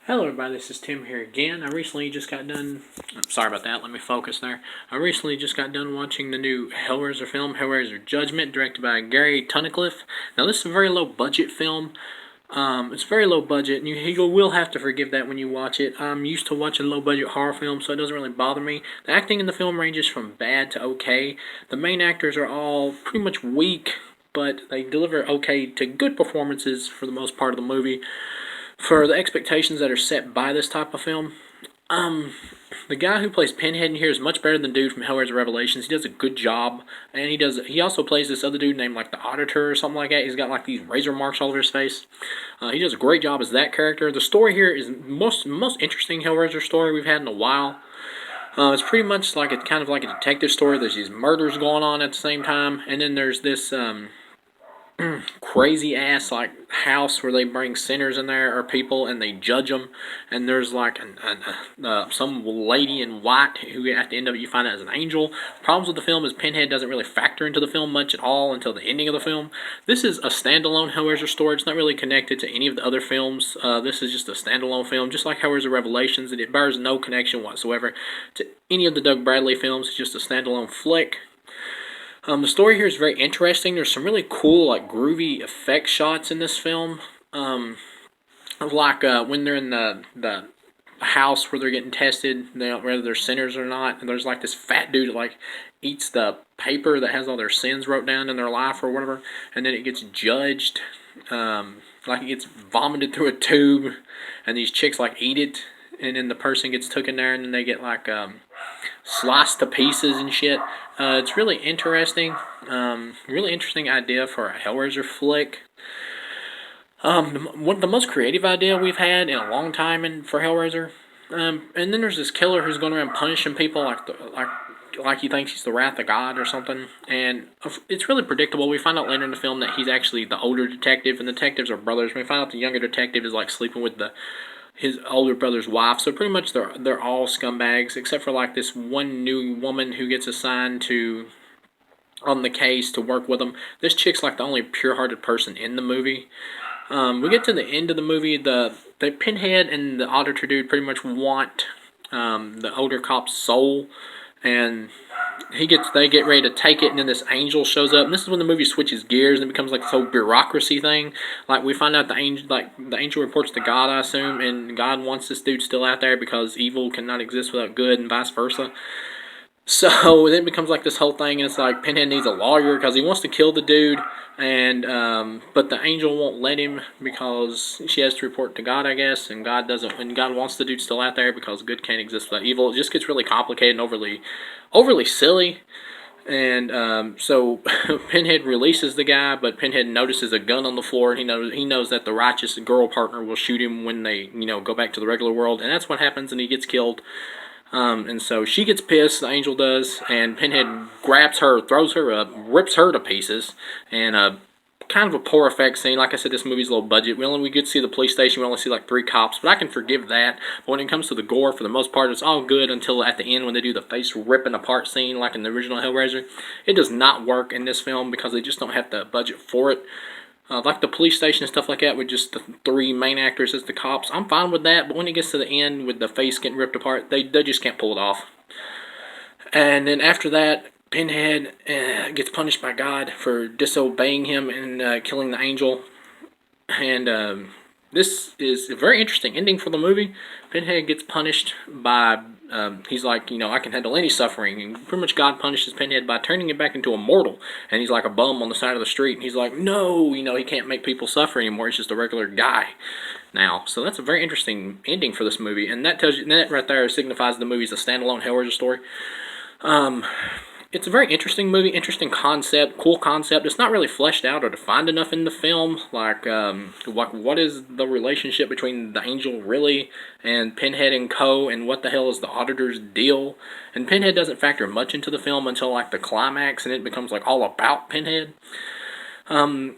Hello everybody, this is Tim here again. I recently just got done, sorry about that, let me focus there. I recently just got done watching the new Hellraiser film, Hellraiser Judgment, directed by Gary Tunnicliffe. Now this is a very low budget film. It's very low budget, and you will have to forgive that when you watch it. I'm used to watching low budget horror films, so it doesn't really bother me. The acting in the film ranges from bad to okay. The main actors are all pretty much weak, but they deliver okay to good performances for the most part of the movie. For the expectations that are set by this type of film, um, the guy who plays Pinhead in here is much better than the dude from Hellraiser Revelations. He does a good job, and he also plays this other dude named like the Auditor or something like that. He's got like these razor marks all over his face. He does a great job as that character. The story here is most interesting Hellraiser story we've had in a while. It's pretty much like it's kind of like a detective story. There's these murders going on at the same time, and then there's this crazy ass like house where they bring sinners in there or people and they judge them, and there's like some lady in white who at the end of it you find out is an angel. Problems with the film is Pinhead doesn't really factor into the film much at all until the ending of the film. This is a standalone Hellraiser story. It's not really connected to any of the other films. This is just a standalone film, just like Hellraiser Revelations, and it bears no connection whatsoever to any of the Doug Bradley films. It's just a standalone flick. The story here is very interesting. There's some really cool, like, groovy effect shots in this film. Like when they're in the house where they're getting tested, whether they're sinners or not. And there's like this fat dude that like eats the paper that has all their sins wrote down in their life or whatever, and then it gets judged. Like it gets vomited through a tube, and these chicks like eat it, and then the person gets taken there, and then they get like sliced to pieces and shit. It's really interesting. Really interesting idea for a Hellraiser flick. The most creative idea we've had in a long time for Hellraiser. And then there's this killer who's going around punishing people like he thinks he's the wrath of God or something. And it's really predictable. We find out later in the film that he's actually the older detective, and the detectives are brothers. We find out the younger detective is like sleeping with his older brother's wife. So pretty much they're all scumbags, except for like this one new woman who gets assigned on the case to work with them. This chick's like the only pure-hearted person in the movie. We get to the end of the movie. The Pinhead and the Auditor dude pretty much want the older cop's soul, and they get ready to take it, and then this angel shows up, and this is when the movie switches gears and it becomes like this whole bureaucracy thing. Like we find out the angel reports to God, I assume, and God wants this dude still out there because evil cannot exist without good, and vice versa. So then it becomes like this whole thing, and it's like Pinhead needs a lawyer because he wants to kill the dude, and but the angel won't let him because she has to report to God, I guess, and God doesn't. And God wants the dude still out there because good can't exist without evil. It just gets really complicated and overly silly. And so Pinhead releases the guy, but Pinhead notices a gun on the floor, and he knows that the righteous girl partner will shoot him when they go back to the regular world, and that's what happens, and he gets killed. And so she gets pissed, the angel does, and Pinhead grabs her, throws her up, rips her to pieces, and kind of a poor effect scene. Like I said, this movie's low budget. We get to see the police station. We only see like 3 cops, but I can forgive that. But when it comes to the gore, for the most part, it's all good until at the end when they do the face ripping apart scene, like in the original Hellraiser. It does not work in this film because they just don't have the budget for it. Like the police station and stuff like that with just the 3 main actors as the cops, I'm fine with that, but when it gets to the end with the face getting ripped apart, they just can't pull it off. And then after that, Pinhead gets punished by God for disobeying him and killing the angel. And this is a very interesting ending for the movie. Pinhead gets punished by, he's like, I can handle any suffering. And pretty much God punishes Pinhead by turning him back into a mortal. And he's like a bum on the side of the street. And he's like, no, he can't make people suffer anymore. He's just a regular guy now. So that's a very interesting ending for this movie. And that tells you, that right there signifies the movie's a standalone Hellraiser story. It's a very interesting movie, interesting concept, cool concept. It's not really fleshed out or defined enough in the film. Like what is the relationship between the angel really and Pinhead and co, and what the hell is the Auditor's deal? And Pinhead doesn't factor much into the film until like the climax, and it becomes like all about Pinhead. The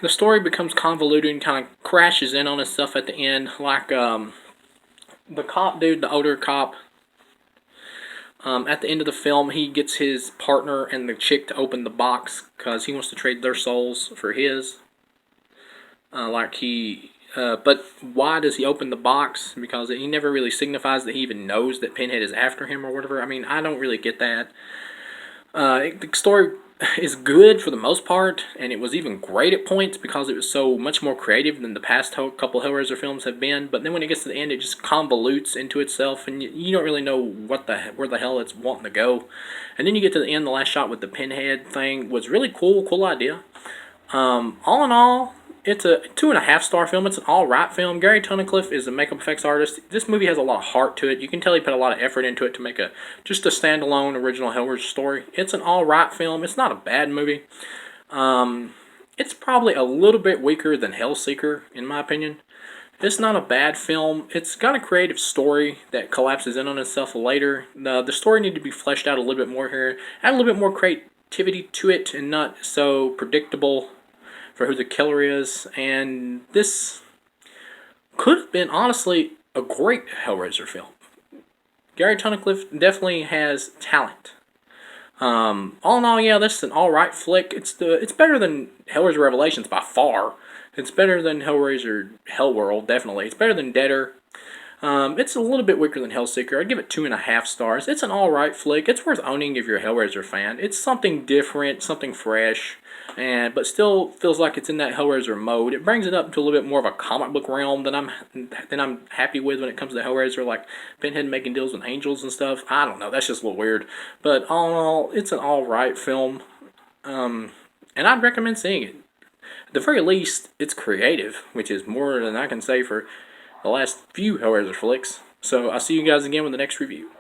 story becomes convoluted and kind of crashes in on itself at the end. Like the cop dude, the older cop. At the end of the film, he gets his partner and the chick to open the box because he wants to trade their souls for his. Like he But why does he open the box? Because he never really signifies that he even knows that Pinhead is after him or whatever. I mean, I don't really get that. The story is good for the most part, and it was even great at points because it was so much more creative than the past couple Hellraiser films have been. But then when it gets to the end, it just convolutes into itself, and you don't really know where the hell it's wanting to go. And then you get to the end, the last shot with the Pinhead thing was really cool idea. All in all, it's a 2.5-star film. It's an alright film. Gary Tunnicliffe is a makeup effects artist. This movie has a lot of heart to it. You can tell he put a lot of effort into it to make just a standalone original Hellraiser story. It's an alright film. It's not a bad movie. It's probably a little bit weaker than Hellseeker, in my opinion. It's not a bad film. It's got a creative story that collapses in on itself later. The story needed to be fleshed out a little bit more here. Add a little bit more creativity to it and not so predictable for who the killer is. And this could have been, honestly, a great Hellraiser film. Gary Tunnicliffe definitely has talent. All in all, yeah, this is an alright flick. It's better than Hellraiser Revelations by far. It's better than Hellraiser Hellworld, definitely. It's better than Deader. It's a little bit weaker than Hellseeker. I'd give it 2.5 stars. It's an alright flick. It's worth owning if you're a Hellraiser fan. It's something different, something fresh, but still feels like it's in that Hellraiser mode. It brings it up to a little bit more of a comic book realm than I'm happy with when it comes to Hellraiser, like Pinhead making deals with angels and stuff. I don't know. That's just a little weird. But all in all, it's an alright film, and I'd recommend seeing it. At the very least, it's creative, which is more than I can say for the last few Hellraiser flicks. So I'll see you guys again with the next review.